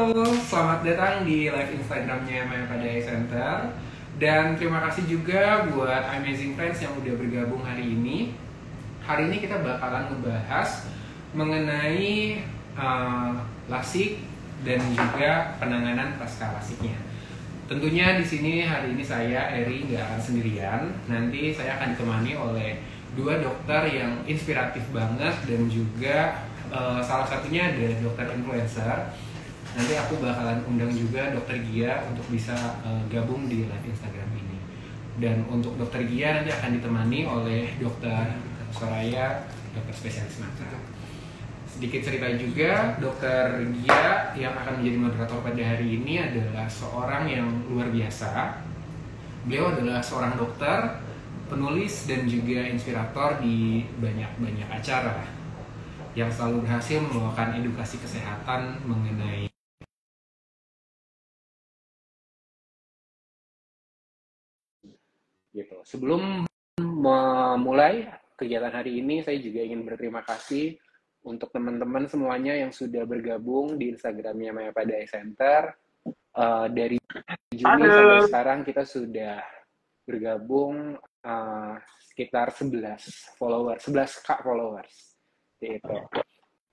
Selamat datang di live Instagramnya Maya pada Center. Dan terima kasih juga buat Amazing Friends yang udah bergabung hari ini. Hari ini kita bakalan ngebahas mengenai lasik dan juga penanganan pasca lasiknya. Tentunya di sini hari ini saya Eri nggak akan sendirian. Nanti saya akan ditemani oleh dua dokter yang inspiratif banget dan juga salah satunya ada dokter influencer. Nanti aku bakalan undang juga dokter Gia untuk bisa gabung di live Instagram ini. Dan untuk dokter Gia nanti akan ditemani oleh dokter Soraya, dokter spesialis mata. Sedikit cerita juga, dokter Gia yang akan menjadi moderator pada hari ini adalah seorang yang luar biasa. Beliau adalah seorang dokter, penulis dan juga inspirator di banyak acara yang selalu berhasil membawakan edukasi kesehatan mengenai gitu. Sebelum memulai kegiatan hari ini, saya juga ingin berterima kasih untuk teman-teman semuanya yang sudah bergabung di Instagramnya Maya Pada Center. Dari Juni sampai sekarang kita sudah bergabung sekitar 11 followers, 11k followers. Gitu.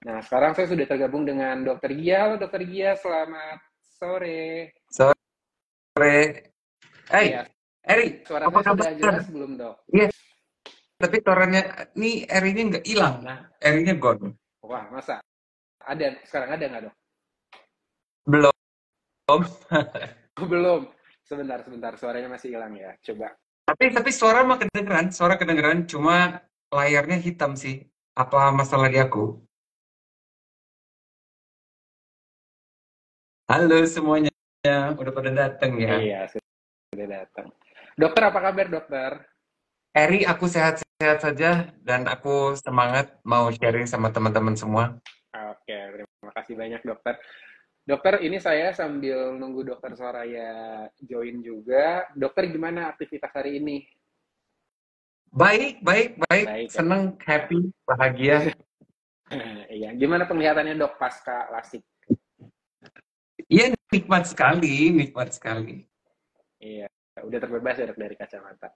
Nah, sekarang saya sudah tergabung dengan Dokter Gia. Halo Dokter Gia, selamat sore. Sore. Hey, Iya. Eri, Suara apa saya sudah kabar? jelas belum, Dok? Iya, tapi suaranya nih Erinya nggak hilang. Nah, Erinya gone. wah, masa? Ada, sekarang ada nggak, Dok? Belum. Belum. Sebentar, suaranya masih hilang ya. Coba. Tapi suara mah kedengeran, suara kedengeran, cuma layarnya hitam sih. Apa masalah di aku? Halo semuanya, udah pada datang ya. Iya, sudah datang. Dokter, apa kabar, dokter? Eri, aku sehat-sehat saja dan aku semangat mau sharing sama teman-teman semua. Oke, terima kasih banyak, dokter. Dokter, ini saya sambil nunggu dokter Soraya join juga. Dokter, gimana aktivitas hari ini? Baik. Baik ya. Seneng, happy, bahagia. Iya, gimana penglihatannya, Dok, pasca lasik? Iya, nikmat sekali. Iya, udah terbebas ya, Dok, dari kacamata.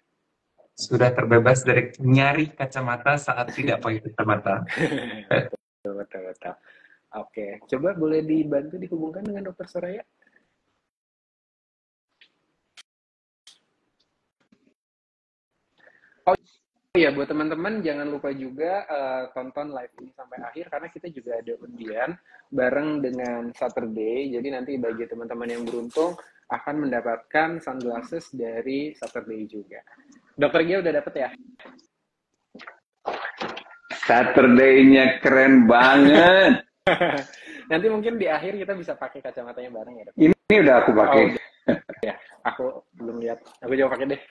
Sudah terbebas dari nyari kacamata saat tidak pakai kacamata. Betul. Oke, coba boleh dibantu dihubungkan dengan dokter Soraya? Oh iya, buat teman-teman jangan lupa juga tonton live ini sampai akhir karena kita juga ada undian bareng dengan Saturday. Jadi nanti bagi teman-teman yang beruntung akan mendapatkan sunglasses dari Saturday juga. Dokter Gia udah dapet ya? Saturday-nya keren banget. Nanti mungkin di akhir kita bisa pakai kacamatanya bareng ya, Dok. Ini udah aku pakai. Oh, ya, aku belum lihat. Aku coba pakai deh.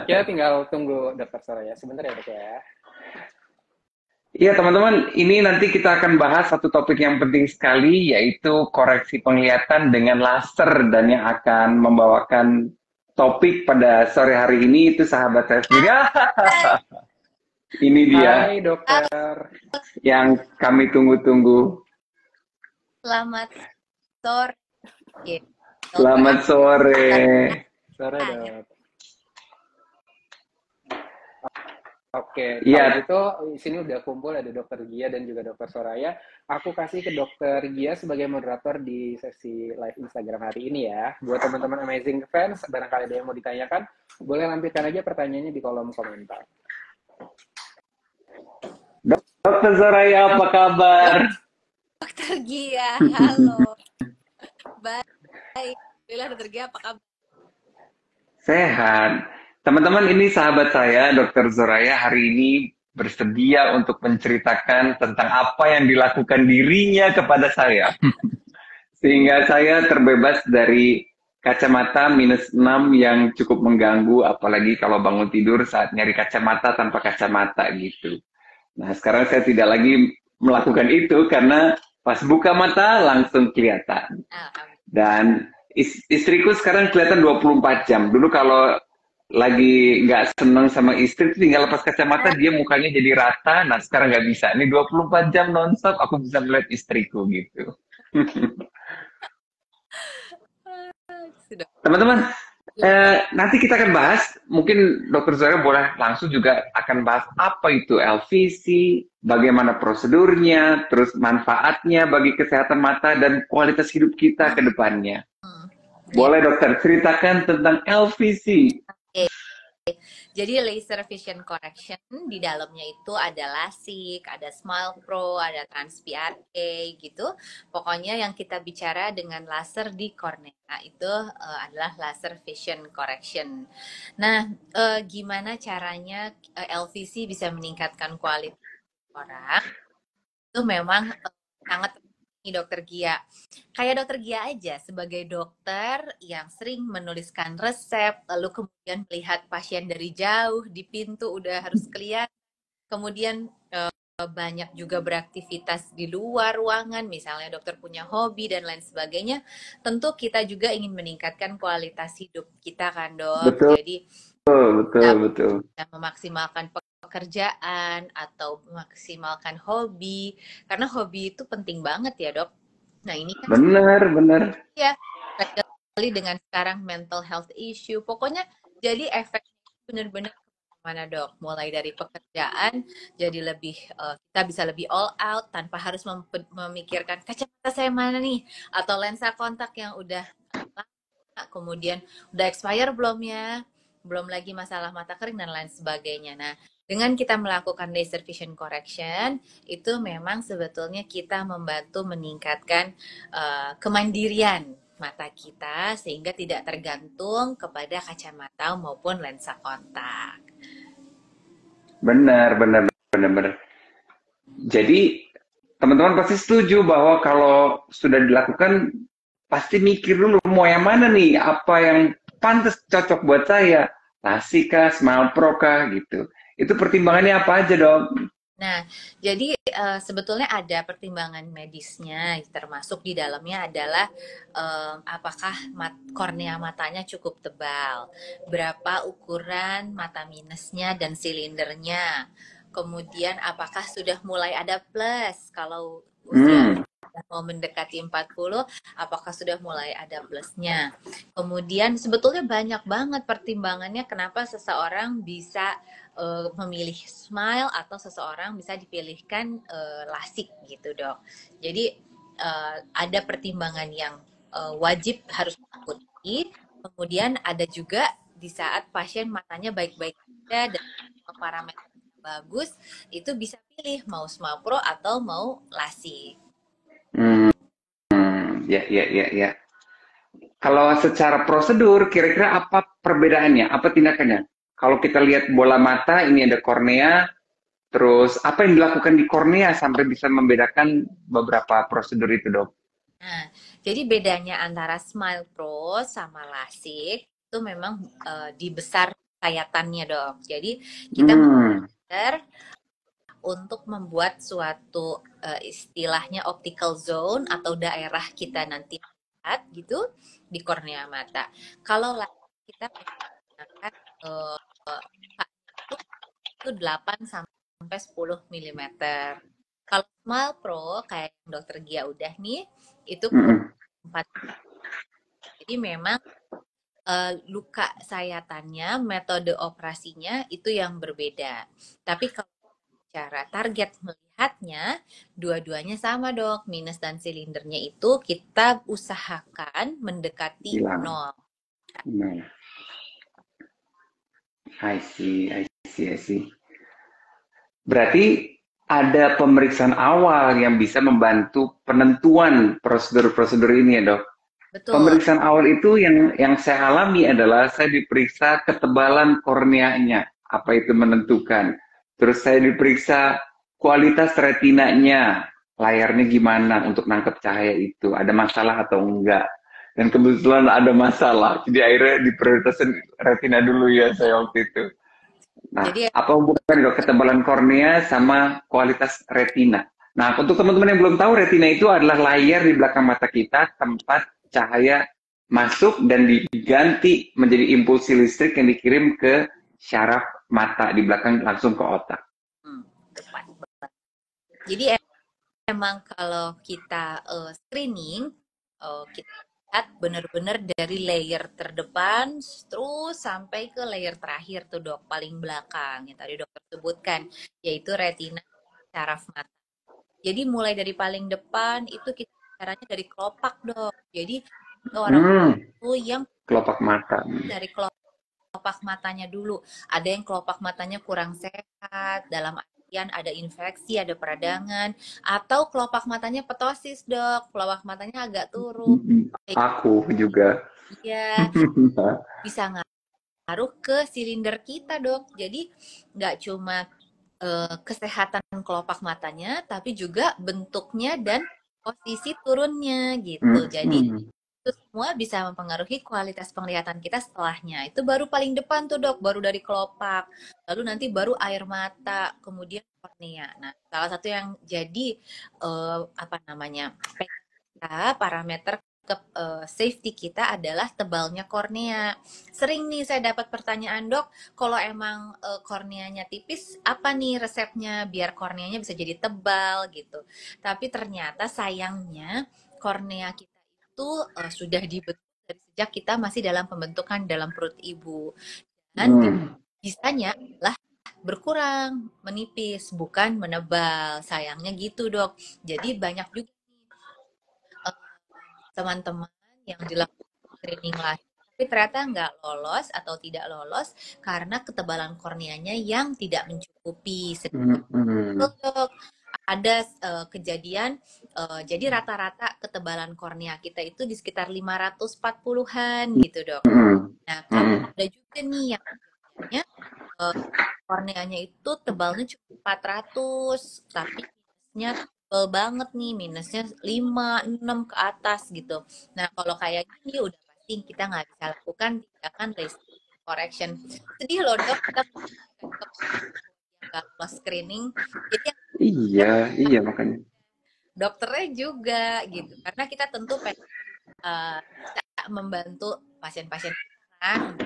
Kita tinggal tunggu dokter Soraya sebentar ya, Dok ya. Iya teman-teman, ini nanti kita akan bahas satu topik yang penting sekali, yaitu koreksi penglihatan dengan laser, dan yang akan membawakan topik pada sore hari ini itu sahabat saya sendiri. Ini dia. Hai dokter. Yang kami tunggu-tunggu. Selamat sore. Selamat sore. Sore, Dok. Oke, Iya. kalau gitu di sini udah kumpul ada dokter Gia dan juga dokter Soraya. Aku kasih ke dokter Gia sebagai moderator di sesi live Instagram hari ini ya. Buat teman-teman Amazing Fans, barangkali ada yang mau ditanyakan, boleh lampirkan aja pertanyaannya di kolom komentar. Dokter Soraya, apa kabar? Dokter Gia, halo. Baik. Alhamdulillah, dokter Gia, apa kabar? Sehat. Teman-teman, ini sahabat saya, Dokter Soraya, hari ini bersedia untuk menceritakan tentang apa yang dilakukan dirinya kepada saya. Sehingga saya terbebas dari kacamata -6 yang cukup mengganggu, apalagi kalau bangun tidur saat nyari kacamata tanpa kacamata gitu. Nah, sekarang saya tidak lagi melakukan itu karena pas buka mata langsung kelihatan. Dan istriku sekarang kelihatan 24 jam. Dulu kalau lagi nggak seneng sama istri, tinggal lepas kacamata, dia mukanya jadi rata. Nah, sekarang nggak bisa. Ini 24 jam nonstop, aku bisa melihat istriku gitu. Sudah. Teman-teman, nanti kita akan bahas, mungkin Dokter Zora boleh langsung juga akan bahas apa itu LVC, bagaimana prosedurnya, terus manfaatnya bagi kesehatan mata dan kualitas hidup kita ke depannya. Boleh dokter ceritakan tentang LVC? Jadi laser vision correction di dalamnya itu ada LASIK, ada Smile Pro, ada Trans-PRK gitu. Pokoknya yang kita bicara dengan laser di kornea itu adalah laser vision correction. Nah, gimana caranya LVC bisa meningkatkan kualitas orang? Itu memang sangat penting, Dokter Gia. Kayak Dokter Gia aja sebagai dokter yang sering menuliskan resep, lalu kemudian melihat pasien dari jauh di pintu udah harus kelihatan, kemudian banyak juga beraktivitas di luar ruangan, misalnya dokter punya hobi dan lain sebagainya. Tentu kita juga ingin meningkatkan kualitas hidup kita kan, Dok. Betul, Jadi betul. memaksimalkan pekerjaan atau memaksimalkan hobi, karena hobi itu penting banget ya, Dok. Nah, ini kan Benar. ya sekali dengan sekarang mental health issue. Pokoknya jadi efeknya benar-benar mana, Dok, mulai dari pekerjaan jadi lebih kita bisa lebih all out tanpa harus memikirkan kacamata saya mana nih, atau lensa kontak yang udah lama, kemudian udah expire belum ya, belum lagi masalah mata kering dan lain sebagainya. Nah, dengan kita melakukan laser vision correction, itu memang sebetulnya kita membantu meningkatkan kemandirian mata kita sehingga tidak tergantung kepada kacamata maupun lensa kontak. Benar. Jadi teman-teman pasti setuju bahwa kalau sudah dilakukan pasti mikir dulu mau yang mana nih, apa yang pantas cocok buat saya, LASIK kah, Smile Pro kah gitu. Itu pertimbangannya apa aja, Dok? Nah, jadi sebetulnya ada pertimbangan medisnya, termasuk di dalamnya adalah apakah kornea matanya cukup tebal, berapa ukuran mata minusnya dan silindernya, kemudian apakah sudah mulai ada plus, kalau usia mau mendekati 40, apakah sudah mulai ada plusnya. Kemudian sebetulnya banyak banget pertimbangannya kenapa seseorang bisa memilih Smile atau seseorang bisa dipilihkan LASIK gitu, Dok. Jadi ada pertimbangan yang wajib harus diikuti. Kemudian ada juga di saat pasien matanya baik-baik saja dan parameter bagus, itu bisa pilih mau Smile Pro atau mau LASIK. Ya. Kalau secara prosedur, kira-kira apa perbedaannya? Apa tindakannya? Kalau kita lihat bola mata, ini ada kornea, terus apa yang dilakukan di kornea sampai bisa membedakan beberapa prosedur itu, Dok? Nah, jadi bedanya antara Smile Pro sama LASIK itu memang di besar sayatannya, Dok. Jadi kita belajar untuk membuat suatu istilahnya optical zone atau daerah kita nanti lihat gitu di kornea mata. Kalau kita menggunakan itu 8 sampai 10 mm. Kalau Smile Pro kayak yang Dokter Gia udah nih, itu 4. Jadi memang luka sayatannya, metode operasinya itu yang berbeda. Tapi kalau cara target melihatnya, dua-duanya sama, Dok. Minus dan silindernya itu kita usahakan mendekati 0. I see. Berarti ada pemeriksaan awal yang bisa membantu penentuan prosedur-prosedur ini ya, Dok? Betul. Pemeriksaan awal itu yang saya alami adalah saya diperiksa ketebalan korneanya, apa itu menentukan. Terus saya diperiksa kualitas retinanya, layarnya gimana untuk nangkep cahaya itu, ada masalah atau enggak. Dan kebetulan ada masalah, jadi akhirnya diprioritaskan retina dulu ya saya waktu itu. Nah, jadi, apa hubungan Dok ketebalan kornea sama kualitas retina? Nah, untuk teman-teman yang belum tahu, retina itu adalah layar di belakang mata kita, tempat cahaya masuk dan diganti menjadi impulsi listrik yang dikirim ke syaraf mata di belakang langsung ke otak. Jadi memang kalau kita screening, kita lihat benar-benar dari layer terdepan terus sampai ke layer terakhir tuh dok, paling belakang yang tadi dokter sebutkan, yaitu retina saraf mata. Jadi mulai dari paling depan itu kita caranya dari kelopak dok. Jadi orang tuh yang Kelopak mata. dari kelopak matanya dulu. Ada yang kelopak matanya kurang sehat, dalam artian ada infeksi, ada peradangan, atau kelopak matanya ptosis dok, kelopak matanya agak turun. Aku juga. Iya, bisa ngaruh ke silinder kita dok. Jadi nggak cuma kesehatan kelopak matanya, tapi juga bentuknya dan posisi turunnya gitu. Jadi itu semua bisa mempengaruhi kualitas penglihatan kita setelahnya. Itu baru paling depan tuh dok, baru dari kelopak. Lalu nanti baru air mata, kemudian kornea. Nah, salah satu yang jadi apa namanya parameter ke safety kita adalah tebalnya kornea. Sering nih saya dapat pertanyaan, dok, kalau emang korneanya tipis, apa nih resepnya biar korneanya bisa jadi tebal gitu. Tapi ternyata sayangnya kornea kita itu sudah dibentuk dari sejak kita masih dalam pembentukan dalam perut ibu. Dan bisanya adalah berkurang, menipis, bukan menebal. Sayangnya gitu, dok. Jadi banyak juga teman-teman yang dilakukan screening lahir tapi ternyata nggak lolos atau tidak lolos karena ketebalan korneanya yang tidak mencukupi. Dok, ada kejadian jadi rata-rata ketebalan kornea kita itu di sekitar 540-an gitu dok. Nah kalau ada juga nih yang korneanya itu tebalnya cuma 400 tapi minusnya tebal banget nih, minusnya 5, 6 ke atas gitu. Nah kalau kayak gini udah pasti kita nggak bisa lakukan tindakan laser correction. Sedih loh dok, kita nggak lolos screening. Jadi Iya makanya. dokternya juga gitu, karena kita tentu pengen bisa membantu pasien-pasien kan.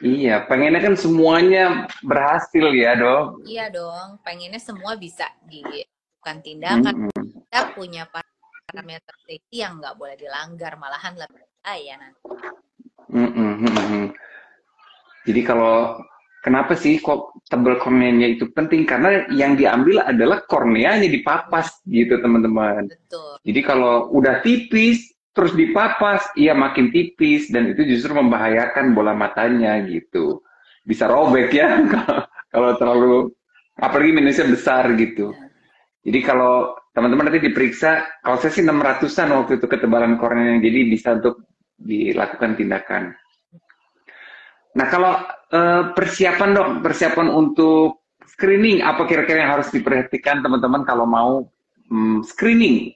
Iya, pengennya kan semuanya berhasil ya, dok. Iya dong, pengennya semua bisa dilakukan tindakan. Kita punya parameter safety yang nggak boleh dilanggar, malahan lebih bahaya nanti. Jadi kalau kenapa sih kok tebal korneanya itu penting? Karena yang diambil adalah korneanya dipapas gitu teman-teman. Betul. Jadi kalau udah tipis terus dipapas, iya makin tipis dan itu justru membahayakan bola matanya gitu. Bisa robek ya kalau terlalu, apalagi minusnya besar gitu. Jadi kalau teman-teman nanti diperiksa, kalau saya sih 600-an waktu itu ketebalan korneanya, jadi bisa untuk dilakukan tindakan. Nah kalau persiapan dok, persiapan untuk screening, apa kira-kira yang harus diperhatikan teman-teman kalau mau screening?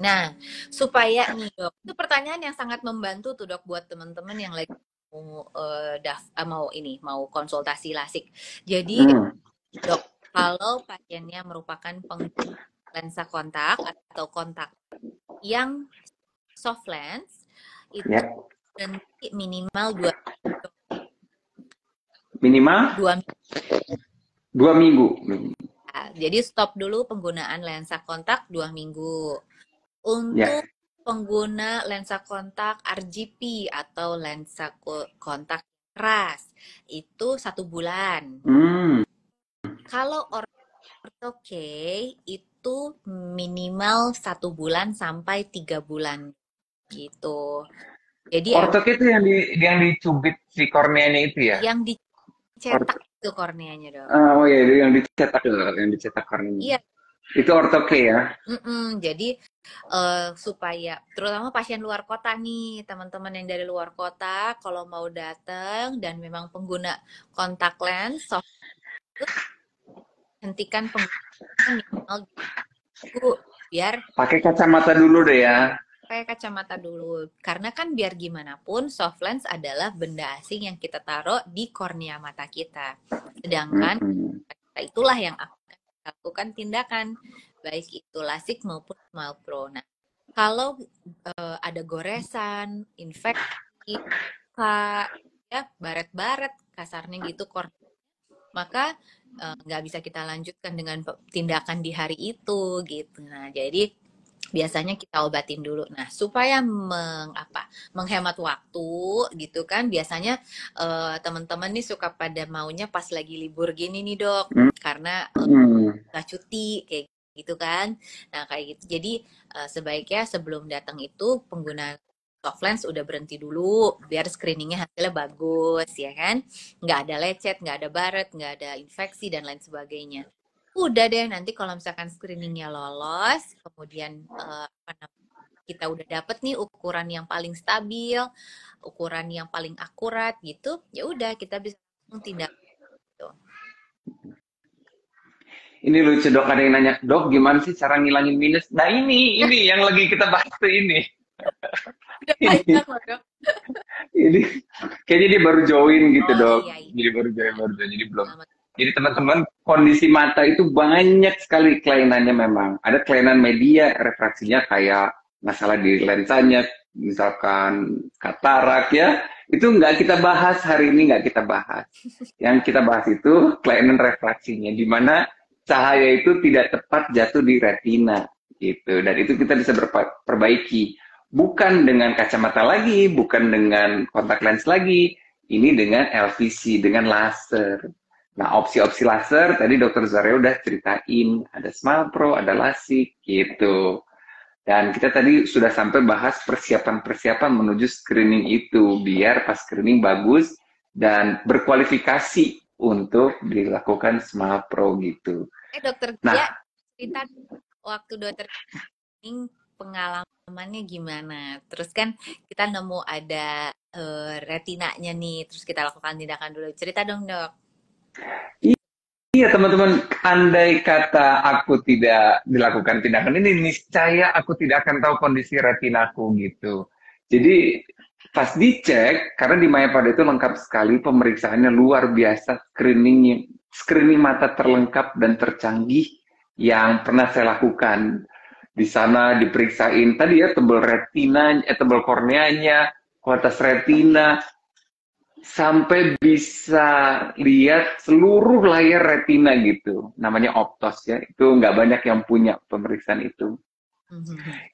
Nah, supaya nih dok, itu pertanyaan yang sangat membantu tuh dok buat teman-teman yang lagi mau konsultasi LASIK. Jadi dok, kalau pasiennya merupakan pengguna lensa kontak atau kontak yang soft lens itu berhenti minimal 2 minggu. Nah, jadi stop dulu penggunaan lensa kontak 2 minggu. Untuk pengguna lensa kontak RGP atau lensa kontak keras itu 1 bulan. Kalau ortho-K itu minimal 1 bulan sampai 3 bulan gitu. Jadi ortho-K itu yang dicubit si korneanya itu ya? Yang dicetak itu korneanya dong. Oh iya, yang dicetak korneanya. Iya. Itu ortho-K ya? Jadi supaya terutama pasien luar kota nih, teman-teman yang dari luar kota kalau mau datang dan memang pengguna kontak lens soft, hentikan penggunaan minimal biar pakai kacamata dulu deh ya. Pakai kacamata dulu, karena kan biar gimana pun soft lens adalah benda asing yang kita taruh di kornea mata kita, sedangkan itulah yang akan lakukan tindakan baik itu LASIK maupun SMILE-Pro. Nah, kalau ada goresan, infeksi, ya baret-baret kasarnya gitu kornea, maka nggak bisa kita lanjutkan dengan tindakan di hari itu gitu. Nah, jadi biasanya kita obatin dulu. Nah, supaya menghemat waktu gitu kan, biasanya teman-teman nih suka pada maunya pas lagi libur gini nih dok, karena nggak cuti kayak gitu kan. Nah kayak gitu. Jadi sebaiknya sebelum datang itu penggunaan soft lens udah berhenti dulu biar screeningnya hasilnya bagus ya kan, nggak ada lecet, nggak ada baret, nggak ada infeksi dan lain sebagainya. Udah deh, nanti kalau misalkan screeningnya lolos, kemudian kita udah dapet nih ukuran yang paling stabil, ukuran yang paling akurat gitu, ya udah kita bisa langsung tindak gitu. Ini lucu dok, ada yang nanya, dok gimana sih cara ngilangin minus? Nah ini yang lagi kita bahas tuh ini. Udah banyak loh dok. Ini kayaknya dia baru join gitu dok. Iya. Jadi baru join, jadi belum. Jadi teman-teman, kondisi mata itu banyak sekali kelainannya memang. Ada kelainan media refraksinya kayak masalah di lensanya, misalkan katarak ya. Itu nggak kita bahas hari ini, nggak kita bahas. Yang kita bahas itu kelainan refraksinya, di mana cahaya itu tidak tepat jatuh di retina gitu. Dan itu kita bisa perbaiki. Bukan dengan kacamata lagi, bukan dengan kontak lens lagi. Ini dengan LVC, dengan laser. Nah, opsi-opsi laser tadi Dr. Zoraia udah ceritain, ada Smile Pro, ada LASIK gitu. Dan kita tadi sudah sampai bahas persiapan-persiapan menuju screening itu, biar pas screening bagus dan berkualifikasi untuk dilakukan Smile Pro gitu. Dokter Gia, cerita waktu dokter screening pengalamannya gimana? Terus kan kita nemu ada retinanya nih, terus kita lakukan tindakan dulu. Cerita dong dok. Iya teman-teman, andai kata aku tidak dilakukan tindakan ini, niscaya aku tidak akan tahu kondisi retinaku gitu. Jadi pas dicek, karena di Mayapada itu lengkap sekali, pemeriksaannya luar biasa, screening mata terlengkap dan tercanggih yang pernah saya lakukan. Di sana diperiksain tadi ya tebal retina, tebal korneanya, kualitas retina, sampai bisa lihat seluruh layar retina gitu. Namanya optos ya. Itu nggak banyak yang punya pemeriksaan itu.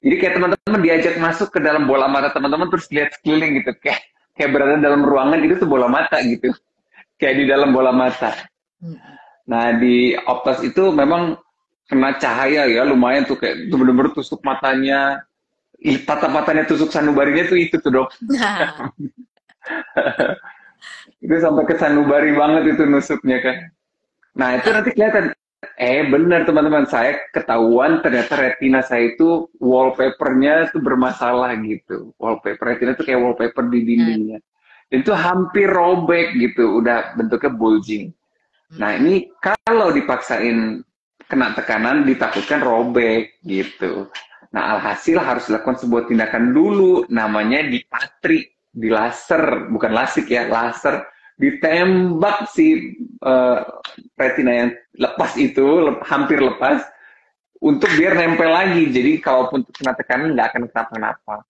Jadi kayak teman-teman diajak masuk ke dalam bola mata teman-teman terus lihat sekeliling gitu. Kayak berada dalam ruangan itu tuh bola mata gitu. Kayak di dalam bola mata. Nah di optos itu memang kena cahaya ya lumayan tuh kayak bener-bener tusuk matanya. Tatap matanya tusuk sanubarinya tuh itu tuh dok. Itu sampai ke sanubari banget itu nusuknya kan. Nah itu nanti kelihatan. Bener teman-teman, saya ketahuan ternyata retina saya itu wallpapernya tuh bermasalah gitu. Wallpaper retina tuh kayak wallpaper di dindingnya. Itu hampir robek gitu, udah bentuknya bulging. Nah ini kalau dipaksain kena tekanan ditakutkan robek gitu. Nah alhasil harus lakukan sebuah tindakan dulu, namanya dipatri. Di laser, bukan lasik ya, laser, ditembak si retina yang lepas itu, hampir lepas, untuk biar nempel lagi. Jadi kalaupun kena tekanan nggak akan kenapa-napa.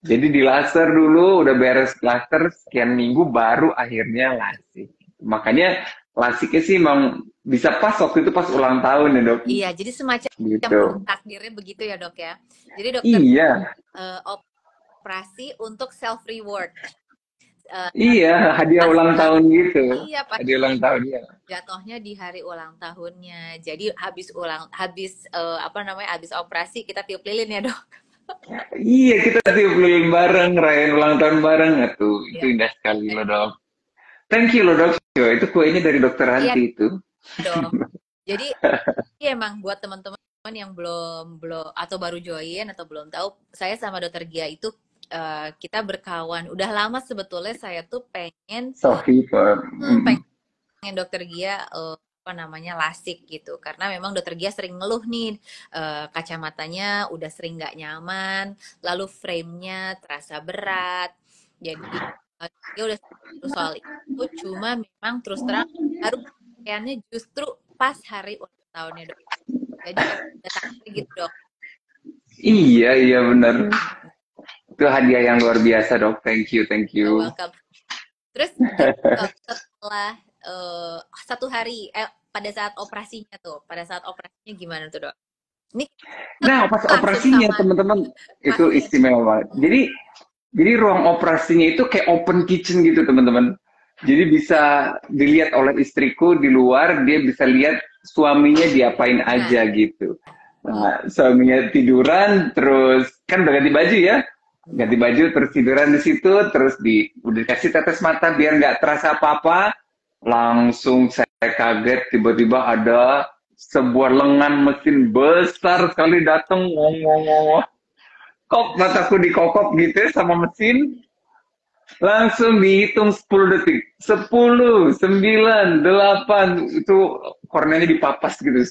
Jadi di laser dulu, udah beres laser, sekian minggu baru akhirnya lasik. Makanya lasiknya sih emang bisa pas waktu itu pas ulang tahun ya dok. Iya, jadi semacam gitu. takdirnya begitu ya dok ya. Jadi dokter operasi untuk self reward. Iya, hadiah ulang tahun gitu. Iya, hadiah ulang tahun ya. Jatuhnya di hari ulang tahunnya. Jadi habis operasi kita tiup lilin ya dok. Iya, kita tiup lilin bareng, rayain ulang tahun bareng tuh. Itu indah sekali loh dok. Thank you loh dok. Itu kuenya dari dokter Hanti itu. Dok. Jadi emang buat teman-teman yang belum atau baru join atau belum tahu, saya sama dokter Gia itu kita berkawan udah lama sebetulnya. Saya tuh pengen dokter Gia lasik gitu, karena memang dokter Gia sering ngeluh nih kacamatanya udah sering nggak nyaman, lalu frame-nya terasa berat. Jadi dia udah soal itu, cuma memang terus terang baru kayaknya justru pas hari ulang tahunnya dok. Jadi datang gitu dok. Iya benar. Itu hadiah yang luar biasa dok. Thank you. Welcome. Terus satu hari pada saat operasinya tuh, pada saat operasinya gimana tuh dok? Ini Nah, pas langsung operasinya sama teman-teman itu pasien. istimewa banget. Jadi ruang operasinya itu kayak open kitchen gitu teman-teman. Jadi bisa dilihat oleh istriku di luar, dia bisa lihat suaminya diapain Nah, aja gitu. Nah, suaminya tiduran, terus kan udah ganti baju ya, ganti baju terus tiduran di situ, terus udah dikasih tetes mata biar nggak terasa apa-apa. Langsung saya kaget tiba-tiba ada sebuah lengan mesin besar sekali datang, ngong ngong ngong. Kok mataku dikokop gitu ya sama mesin, langsung dihitung 10 detik. 10, 9, 8, itu korneanya dipapas gitu.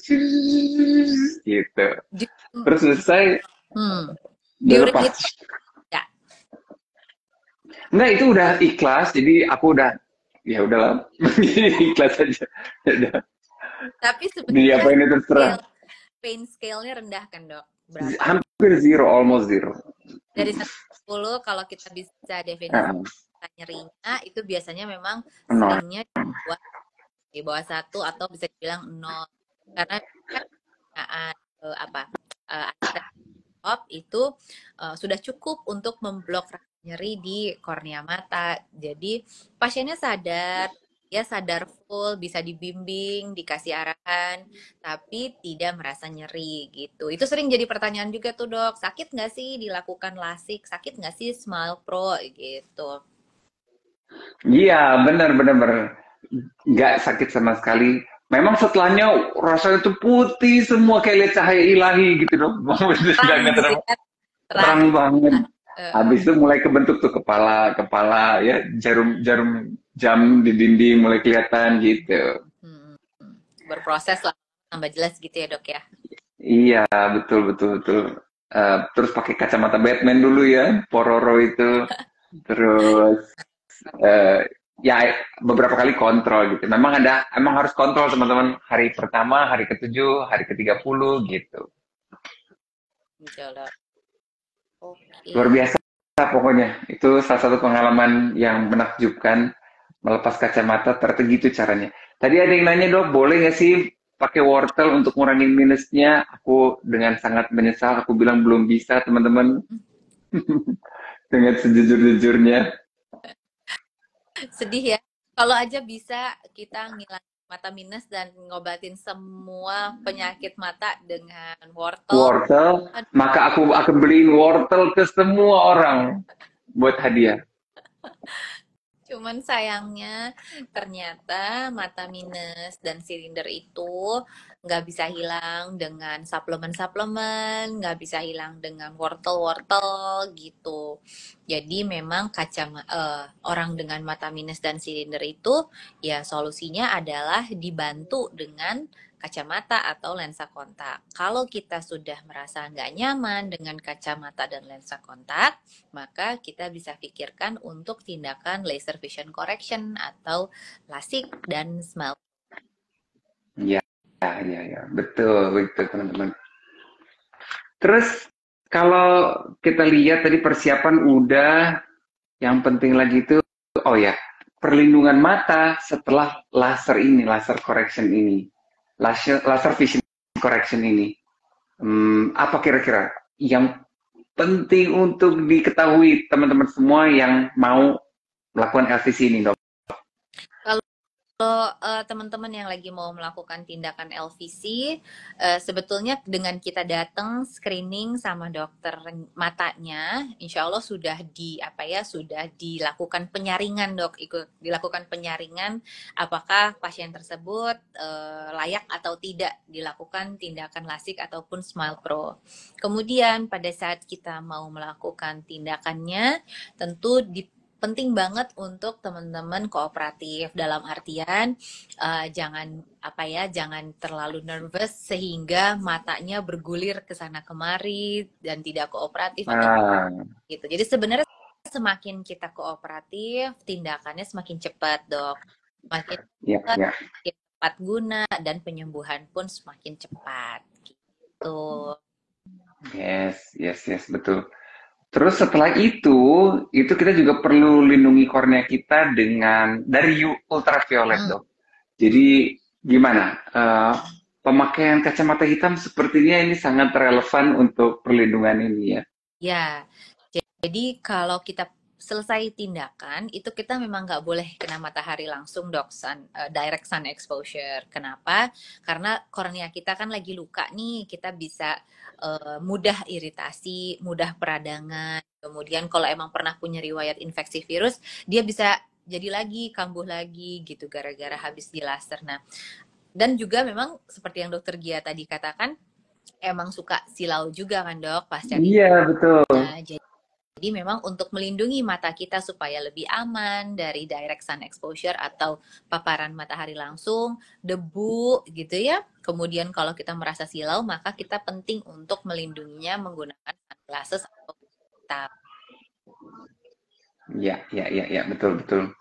Gitu. di, Terus selesai, hmm, during dilepas. itu ya. Enggak, itu udah ikhlas, jadi aku udah, ya udahlah, ikhlas aja. Ya udah, Tapi sebenarnya diapain itu terserah. pain scale-nya rendah kan dok? Berapa? Hampir zero, almost zero. Dari 1 sampai 10 kalau kita bisa definisi Nah, nyerinya itu biasanya memang nol. seringnya di bawah 1 atau bisa dibilang 0. Karena kan apa anestesiop itu sudah cukup untuk memblok rasa nyeri di kornea mata. Jadi pasiennya sadar, dia sadar full, bisa dibimbing, dikasih arahan, tapi tidak merasa nyeri gitu. Itu sering jadi pertanyaan juga tuh dok, sakit nggak sih dilakukan LASIK? Sakit nggak sih Smile Pro gitu? Iya, benar-benar nggak sakit sama sekali. Memang setelahnya rasanya tuh putih semua kayak lihat cahaya ilahi gitu dong. Terang Nggak gitu terang, ya, terang. terang banget. Eh, Habis itu mulai kebentuk tuh kepala ya, jarum jam di dinding mulai kelihatan gitu. hmm, berproses lah, tambah jelas gitu ya dok ya. Iya, betul betul betul. Terus pakai kacamata Batman dulu ya, Pororo itu. Terus eh, ya beberapa kali kontrol gitu. Emang harus kontrol teman-teman. Hari pertama, hari ke-7, hari ke-30 gitu. Gitu dok. Oke. Luar biasa pokoknya. Itu salah satu pengalaman yang menakjubkan, melepas kacamata ternyata gitu caranya. Tadi ada yang nanya dok, boleh nggak sih pakai wortel untuk ngurangin minusnya? Aku dengan sangat menyesal, aku bilang belum bisa teman-teman. Dengan sejujur-jujurnya. Sedih ya. Kalau aja bisa kita ngilangin mata minus dan ngobatin semua penyakit mata dengan wortel. Wortel, Aduh, maka aku akan beliin wortel ke semua orang buat hadiah. cuman sayangnya ternyata mata minus dan silinder itu nggak bisa hilang dengan suplemen-suplemen, nggak bisa hilang dengan wortel-wortel gitu. Jadi memang orang dengan mata minus dan silinder itu ya solusinya adalah dibantu dengan kacamata atau lensa kontak. Kalau kita sudah merasa nggak nyaman dengan kacamata dan lensa kontak, maka kita bisa pikirkan untuk tindakan laser vision correction atau LASIK dan smile. Ya, ya, betul, betul teman-teman. Terus kalau kita lihat tadi persiapan udah, yang penting lagi itu, oh ya, perlindungan mata setelah laser correction ini, laser vision correction ini. Apa kira-kira yang penting untuk diketahui teman-teman semua yang mau melakukan LVC ini, dok? Kalau teman-teman yang lagi mau melakukan tindakan LVC, sebetulnya dengan kita datang screening sama dokter matanya, insya Allah sudah sudah dilakukan penyaringan dok, dilakukan penyaringan apakah pasien tersebut layak atau tidak dilakukan tindakan LASIK ataupun Smile Pro. Kemudian pada saat kita mau melakukan tindakannya, tentu penting banget untuk teman-teman kooperatif dalam artian jangan terlalu nervous sehingga matanya bergulir ke sana kemari dan tidak kooperatif atau gitu. Jadi sebenarnya semakin kita kooperatif, tindakannya semakin cepat, dok. Semakin cepat guna dan penyembuhan pun semakin cepat gitu. Yes, betul. Terus setelah itu kita juga perlu lindungi kornea kita dari ultraviolet, dok. Jadi gimana? Pemakaian kacamata hitam sepertinya ini sangat relevan untuk perlindungan ini ya. Ya, jadi kalau kita selesai tindakan, itu kita memang nggak boleh kena matahari langsung, Dok, direct sun exposure. Kenapa? Karena kornea kita kan lagi luka nih, kita bisa mudah iritasi, mudah peradangan. Kemudian kalau emang pernah punya riwayat infeksi virus, dia bisa jadi lagi, kambuh lagi gitu gara-gara habis di laser. Nah, dan juga memang seperti yang Dokter Gia tadi katakan, emang suka silau juga kan, Dok, pasca Iya, betul. Nah, jadi memang untuk melindungi mata kita supaya lebih aman dari direct sun exposure atau paparan matahari langsung, debu gitu ya. Kemudian kalau kita merasa silau, maka kita penting untuk melindunginya menggunakan sunglasses atau hitam. Ya, betul, betul.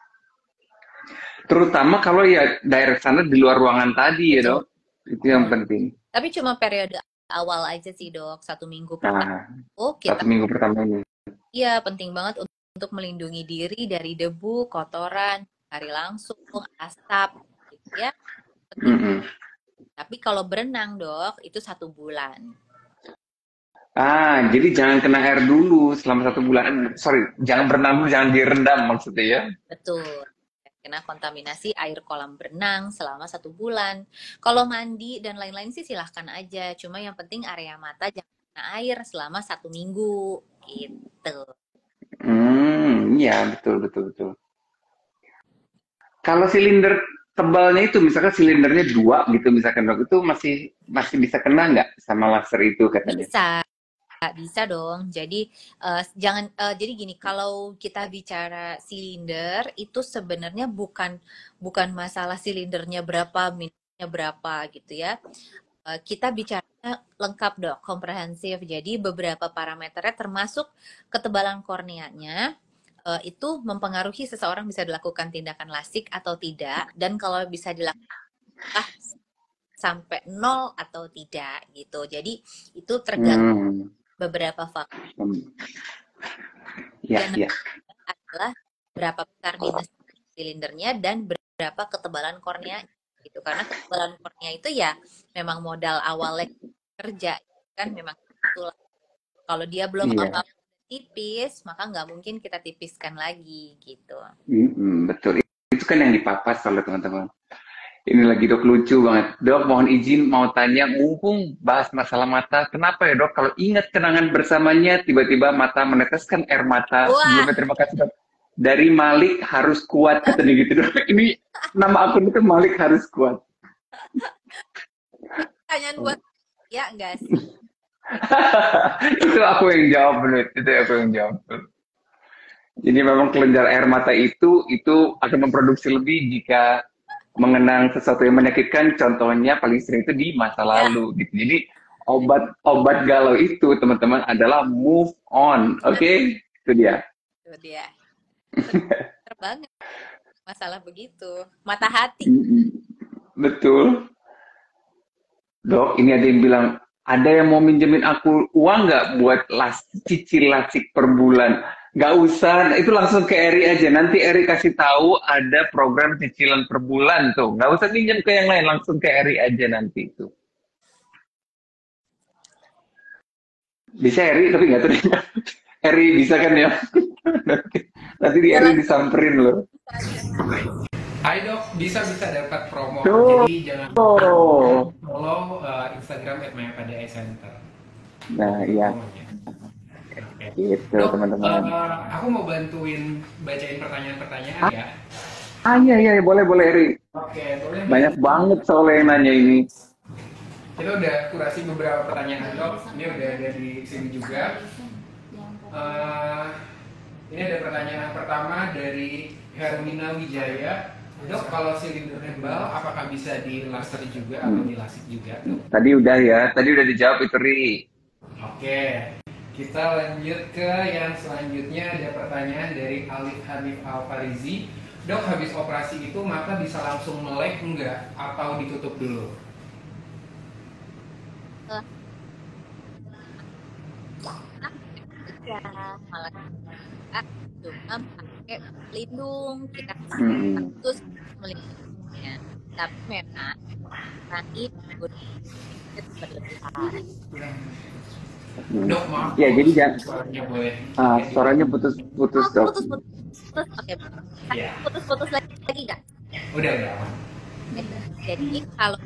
Terutama kalau ya direct sana di luar ruangan tadi ya, Dok. Itu yang penting. Tapi cuma periode awal aja sih, Dok. 1 minggu pertama. Kita 1 minggu pertama ini. Iya, penting banget untuk melindungi diri dari debu, kotoran, hari langsung, asap, gitu ya. Tapi kalau berenang, Dok, itu 1 bulan. Jadi jangan kena air dulu selama 1 bulan. Sorry, jangan berenang dulu, jangan direndam maksudnya ya. Betul. Kena kontaminasi air kolam berenang selama 1 bulan. Kalau mandi dan lain-lain sih silahkan aja. Cuma yang penting area mata jangan kena air selama 1 minggu gitu. Iya, betul. Kalau silinder tebalnya itu, misalkan silindernya 2 gitu, misalkan, Dok, itu masih bisa kena nggak sama laser itu katanya? Bisa dong. Jadi jadi gini, kalau kita bicara silinder itu sebenarnya bukan masalah silindernya berapa, minutnya berapa gitu ya. Kita bicaranya lengkap, Dok, komprehensif. Jadi beberapa parameternya termasuk ketebalan korneanya itu mempengaruhi seseorang bisa dilakukan tindakan lasik atau tidak, dan kalau bisa dilakukan sampai 0 atau tidak gitu. Jadi itu tergantung beberapa faktor. Iya. Adalah berapa besar minus silindernya dan berapa ketebalan kornea gitu. Karena ketebalan kornea itu ya memang modal awalnya kerja kan, memang itulah. Kalau dia belum apa-apa tipis, maka nggak mungkin kita tipiskan lagi gitu. Betul. Itu kan yang dipapas oleh teman-teman. Ini lagi, Dok, lucu banget. Dok, mohon izin mau tanya, mumpung bahas masalah mata, kenapa ya, Dok, kalau ingat kenangan bersamanya, tiba-tiba mata meneteskan air mata. Sebelumnya terima kasih, Dok. Dari Malik harus kuat, katanya gitu, Dok. Ini nama akun itu Malik harus kuat. Pertanyaan buat ya enggak sih? Itu aku yang jawab, bener. Itu aku yang jawab. Jadi memang kelenjar air mata itu akan memproduksi lebih jika mengenang sesuatu yang menyakitkan, contohnya paling sering itu di masa lalu gitu. Jadi obat galau itu, teman-teman, adalah move on. Oke? Itu dia. Terbanget masalah begitu. Mata hati. Betul. Dok, ini ada yang bilang, ada yang mau minjemin aku uang nggak buat cicil lasik per bulan? Nggak usah, itu langsung ke Eri aja. Nanti Eri kasih tahu ada program cicilan per bulan tuh. Nggak usah pinjam ke yang lain, langsung ke Eri aja nanti itu. Bisa Eri, tapi nggak tahu. Eri bisa kan ya? Nanti di Eri disamperin loh. Hai, Dok, bisa dapat promo. Jadi jangan lupa follow Instagram @mayapada_center. Nah, iya. Gitu, Dok, teman-teman. aku mau bantuin bacain pertanyaan-pertanyaan ya. Iya, boleh Eri. Oke, boleh. Banyak banget soalnya yang nanya ini. Kita udah kurasi beberapa pertanyaan, Dok. Ini udah dari sini juga. Ini ada pertanyaan pertama dari Hermina Wijaya. Dok, kalau silinder tebal, apakah bisa di laser juga atau di lasik juga, Dok? Tadi udah dijawab itu, Ri. Oke, kita lanjut ke yang selanjutnya. Ada pertanyaan dari Alif Hanif Alfarizi. Dok, habis operasi itu mata bisa langsung melek enggak atau ditutup dulu? Malah cuma pakai pelindung, kita harus melindunginya. Tapi memang nanti berlebihan. Dok, maaf. Ya, jadi jangan Suaranya boleh. suaranya putus-putus, Dok. Putus. Oke. Iya. Putus lagi nggak? Udah. Jadi kalau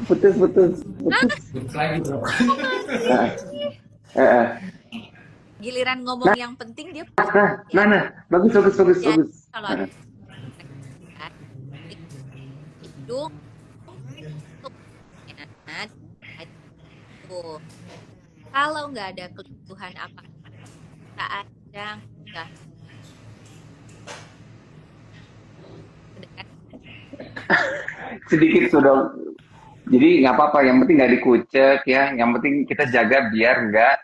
Putus. Putus lagi, Dok. Nah, eh, giliran ngomong yang penting dia bagus. jadi kalau ada hidung itu kalau nggak ada keluhan apa kadang nggak sedikit sudah. Jadi nggak apa-apa, yang penting nggak dikucek ya. Yang penting kita jaga biar nggak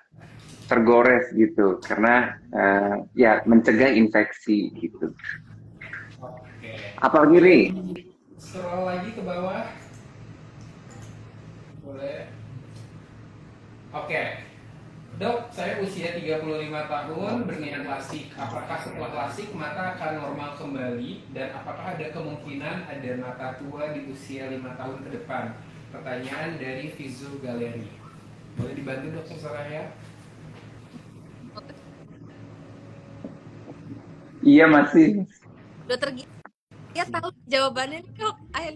tergores gitu, karena ya mencegah infeksi gitu. Oke. Apalagi nih? Scroll lagi ke bawah. Boleh. Oke. Dok, saya usia 35 tahun, berminat lasik. Apakah setelah lasik mata akan normal kembali? Dan apakah ada kemungkinan ada mata tua di usia 5 tahun ke depan? Pertanyaan dari Vizu Galeri. Boleh dibantu Dokter Soraya? Iya masih. dokter Gia tahu jawabannya dok. Ayo.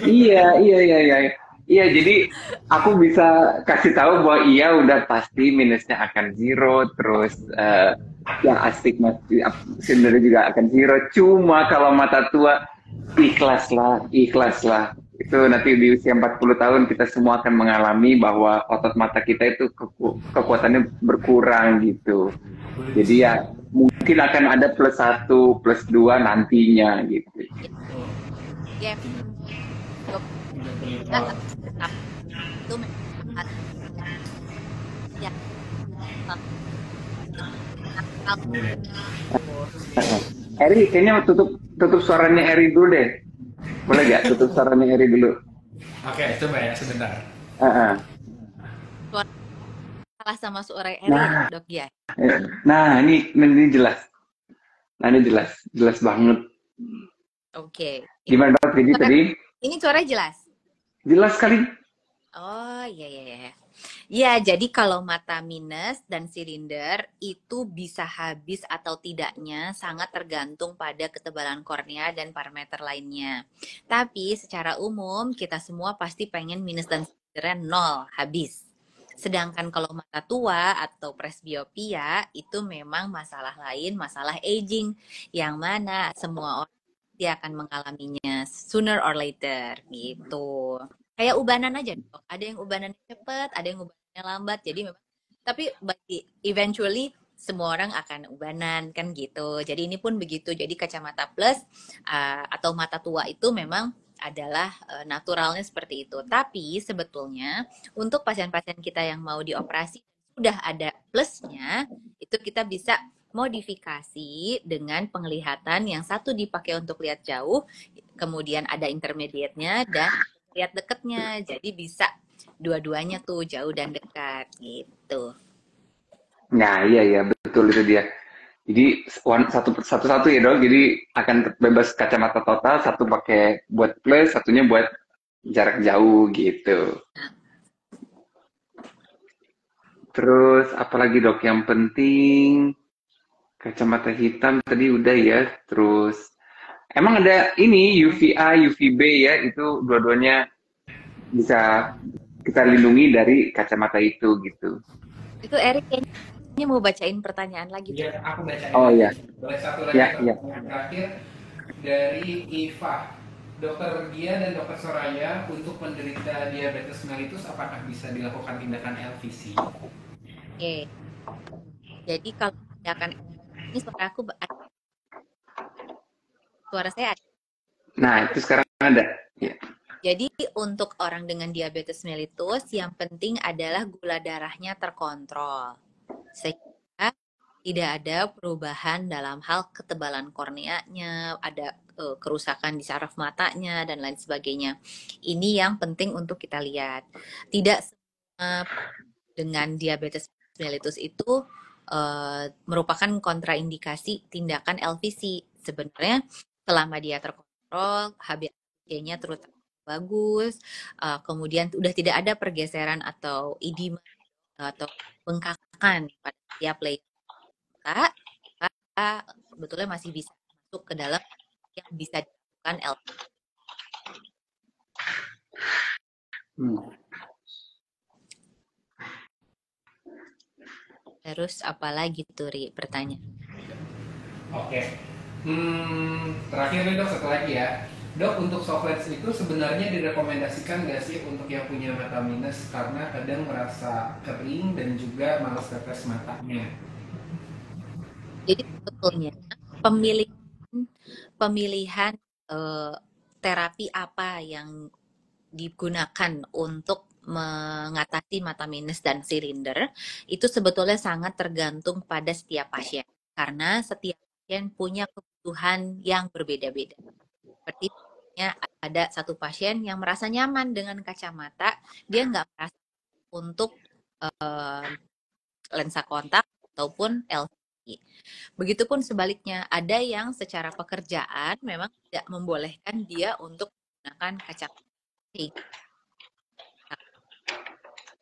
Iya. Iya, jadi aku bisa kasih tahu bahwa iya udah pasti minusnya akan zero, terus yang astigmatis sebenarnya juga akan zero. Cuma kalau mata tua, ikhlaslah. Itu nanti di usia 40 tahun kita semua akan mengalami bahwa otot mata kita itu kekuatannya berkurang gitu. Jadi ya mungkin akan ada +1, +2 nantinya gitu. Ya. Dok. Itu ya. Eri, kayaknya tutup suaranya Eri dulu deh. Boleh gak tutup suaranya Eri dulu? Oke, coba ya sebentar. Salah sama suara Eri dok ya. Nah, ini jelas. Jelas banget. Oke. Gimana Dok? Jadi tadi? Ini suara jelas. Jelas sekali. Oh iya. Ya, jadi kalau mata minus dan silinder itu bisa habis atau tidaknya sangat tergantung pada ketebalan kornea dan parameter lainnya. Tapi secara umum kita semua pasti pengen minus dan silindernya 0, habis. Sedangkan kalau mata tua atau presbiopia itu memang masalah lain, masalah aging, yang mana semua orang dia akan mengalaminya sooner or later gitu. Kayak ubanan aja dok, ada yang ubanan cepet, ada yang ubanannya lambat, jadi memang tapi eventually semua orang akan ubanan kan gitu. Jadi ini pun begitu, jadi kacamata plus atau mata tua itu memang adalah naturalnya seperti itu. Tapi sebetulnya untuk pasien-pasien kita yang mau dioperasi sudah ada plusnya, itu kita bisa modifikasi dengan penglihatan yang satu dipakai untuk lihat jauh, kemudian ada intermediate-nya dan lihat dekatnya, jadi bisa dua-duanya tuh jauh dan dekat gitu. Nah iya betul itu dia. Jadi satu ya Dok. Jadi akan bebas kacamata total, satu pakai buat plus, satunya buat jarak jauh gitu. Terus apalagi Dok yang penting? Kacamata hitam tadi udah ya. Terus emang ada ini UVA, UVB ya, itu dua-duanya bisa kita lindungi dari kacamata itu gitu. Itu Erik kayaknya mau bacain pertanyaan lagi. Iya, aku bacain. Oh iya. Boleh satu lagi Ya. terakhir dari Iva. Dokter Gia dan Dokter Soraya, untuk penderita diabetes mellitus apakah bisa dilakukan tindakan LVC? Oke. Jadi kalau tindakan ini suara saya ada. Nah, itu sekarang ada. Ya. Jadi untuk orang dengan diabetes mellitus yang penting adalah gula darahnya terkontrol. Sehingga tidak ada perubahan dalam hal ketebalan korneanya, ada kerusakan di saraf matanya dan lain sebagainya. Ini yang penting untuk kita lihat. Tidak semua dengan diabetes mellitus itu merupakan kontraindikasi tindakan LVC. Sebenarnya selama dia terkontrol, HbA1c-nya terutama bagus, kemudian udah tidak ada pergeseran atau edema atau bengkakan pada setiap layer mata, maka sebetulnya masih bisa masuk ke dalam yang bisa dilakukan LVC. Terus apalagi tuh Ri pertanyaan? Oke. Terakhir nih dok, satu lagi ya. Dok, untuk soft lens itu sebenarnya direkomendasikan nggak sih untuk yang punya mata minus karena kadang merasa kering dan juga malas tetes matanya? Jadi sebetulnya pemilihan terapi apa yang digunakan untuk mengatasi mata minus dan silinder itu sebetulnya sangat tergantung pada setiap pasien karena setiap pasien punya kebutuhan yang berbeda-beda. Seperti ada satu pasien yang merasa nyaman dengan kacamata, dia nggak merasa untuk lensa kontak ataupun LCD. Begitupun sebaliknya, ada yang secara pekerjaan memang tidak membolehkan dia untuk menggunakan kacamata.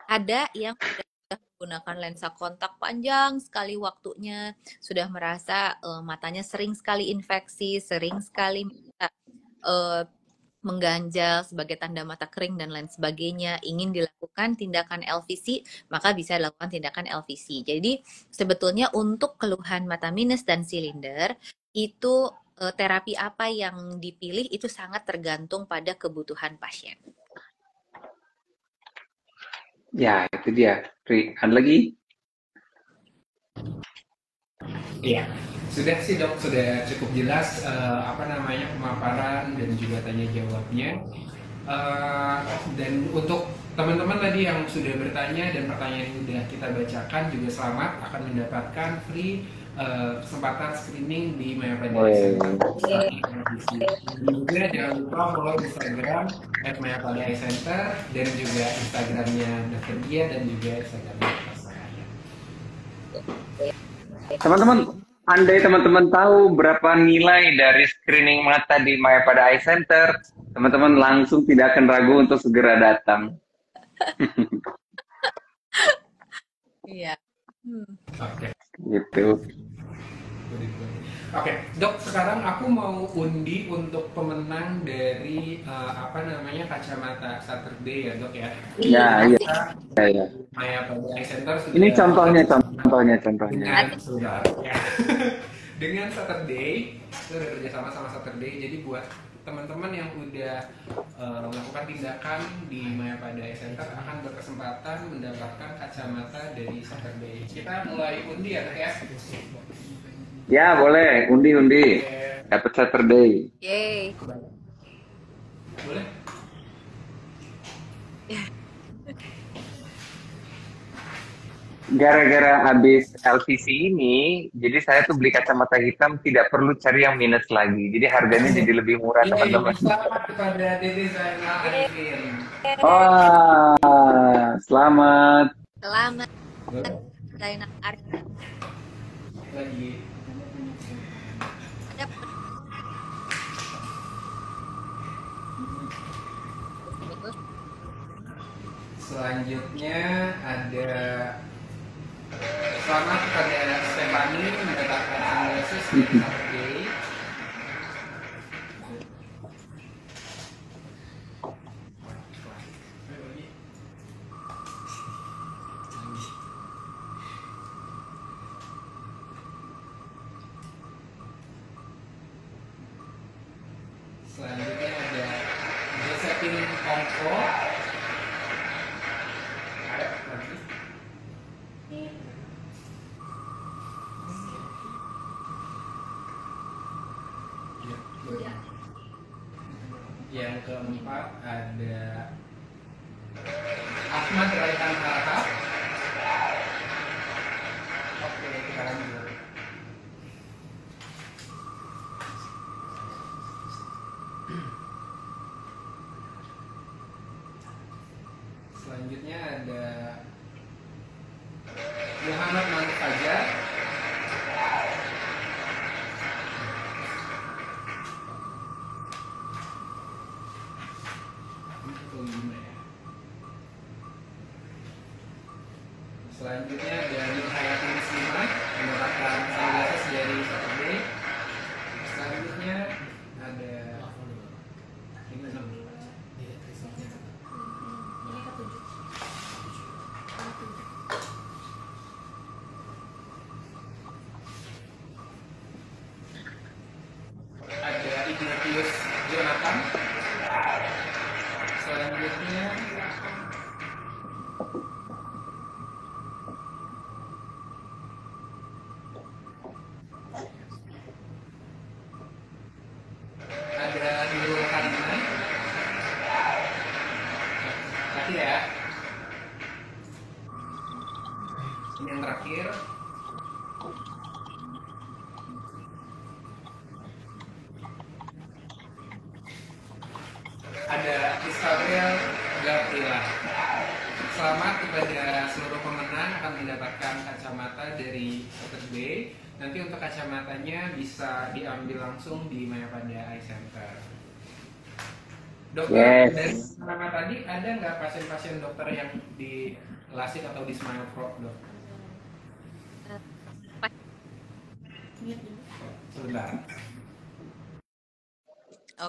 Ada yang sudah menggunakan lensa kontak panjang sekali waktunya, sudah merasa matanya sering sekali infeksi, sering sekali mengganjal sebagai tanda mata kering dan lain sebagainya, ingin dilakukan tindakan LVC, maka bisa dilakukan tindakan LVC. Jadi sebetulnya untuk keluhan mata minus dan silinder, itu terapi apa yang dipilih itu sangat tergantung pada kebutuhan pasien. Ya, itu dia. Ri, ada lagi? Iya, sudah sih dok, sudah cukup jelas pemaparan dan juga tanya jawabnya. Dan untuk teman-teman tadi yang sudah bertanya dan pertanyaan yang sudah kita bacakan juga selamat akan mendapatkan free kesempatan screening di Mayapada Eye Center. Juga jangan lupa follow Instagram @mayapada_eye_center dan juga Instagramnya Dr. Dia dan juga Instagramnya Dr. Soraya. Teman-teman, andai teman-teman tahu berapa nilai dari screening mata di Mayapada Eye Center, teman-teman langsung tidak akan ragu untuk segera datang. Iya. Oke. Gitu. Oke, dok. Sekarang aku mau undi untuk pemenang dari kacamata Saturday ya dok ya. Ya, iya. Mayapada Eye Center sudah. Ini contohnya. Dengan Saturday, kita udah kerjasama sama Saturday. Jadi buat teman-teman yang udah melakukan tindakan di Mayapada Eye Center akan berkesempatan mendapatkan kacamata dari Saturday. Kita mulai undi ya dok ya. Ya, boleh. Undi. Dapat Saturday. Yeay. Boleh? Gara-gara habis LCC ini, jadi saya tuh beli kacamata hitam tidak perlu cari yang minus lagi. Jadi harganya jadi lebih murah, teman-teman. Selamat kepada Dede Zainal Arifin. Wah, selamat. Selamat Zainal Arifin. Lagi. Selanjutnya ada selamat kepada Stephanie mendapatkan sunglasses dari Saturday. Selanjutnya ada Josephine Ongko. Yang keempat ada Ahmad Raihan Harahap. Oke, kita lanjut. Selanjutnya ada Muhammad Manuf Fajar. Selanjutnya dari Hayati Muslimah mendapatkan sunglasses dari Saturday. Selanjutnya ada ini ada Ignatius Jonathan. Selanjutnya ada Nurul Karina. Nanti ya. Ini yang terakhir. Ada Isabel Gabriela. Selamat kepada seluruh pemenang akan mendapatkan kacamata dari Saturday. Nanti untuk kacamatanya bisa diambil langsung di Mayapada Eye Center. Dokter, dari nama tadi ada nggak pasien-pasien dokter yang di LASIK atau di Smile Pro, dok? Sebentar.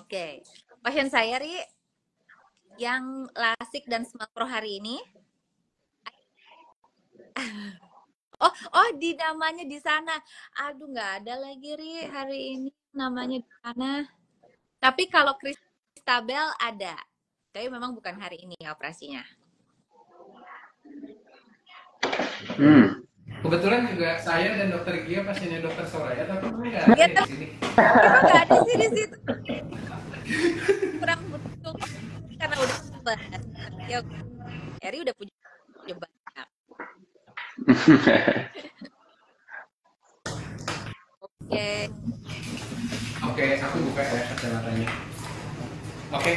Oke, pasien saya Ri yang LASIK dan Smile Pro hari ini. Oh, di namanya di sana. Aduh, nggak ada lagi Ri hari ini namanya di sana. Tapi kalau Kristabel ada. Tapi memang bukan hari ini operasinya. Kebetulan juga saya dan dokter Gia pasiennya dokter Soraya, tapi nggak ada di sini. Nggak ada sih di situ. Kurang betul karena udah bahas. Ya, Eri udah punya banyak. Oke, aku buka ya kacamatanya. Oke,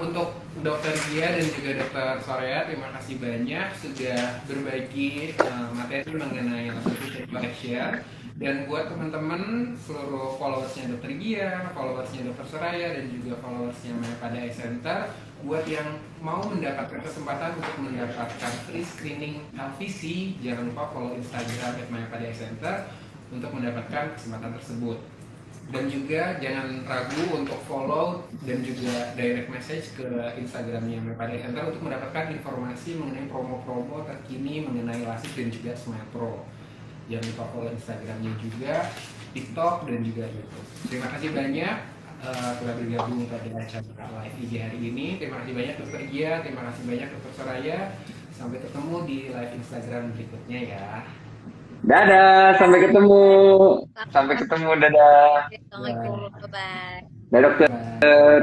untuk dokter Gia dan juga dokter Soraya, terima kasih banyak sudah berbagi materi mengenai laser like share. Dan buat teman-teman seluruh followersnya dokter Gia, followersnya dokter Soraya, dan juga followersnya Mayapada Eye Center, buat yang mau mendapatkan kesempatan untuk mendapatkan free screening LVC, jangan lupa follow Instagram @Mayapada Eye Center untuk mendapatkan kesempatan tersebut. Dan juga jangan ragu untuk follow dan juga direct message ke Instagramnya Mayapada Eye Center untuk mendapatkan informasi mengenai promo-promo terkini mengenai LASIK dan juga Smile Pro. Jangan lupa follow Instagramnya juga, TikTok dan juga YouTube. Terima kasih banyak telah bergabung pada acara live IG hari ini. Terima kasih banyak dokter Gia, terima kasih banyak dokter Soraya. Sampai ketemu di live Instagram berikutnya ya. Dadah, sampai ketemu. Sampai ketemu, dadah. Assalamualaikum, bye-bye. Dadah dokter.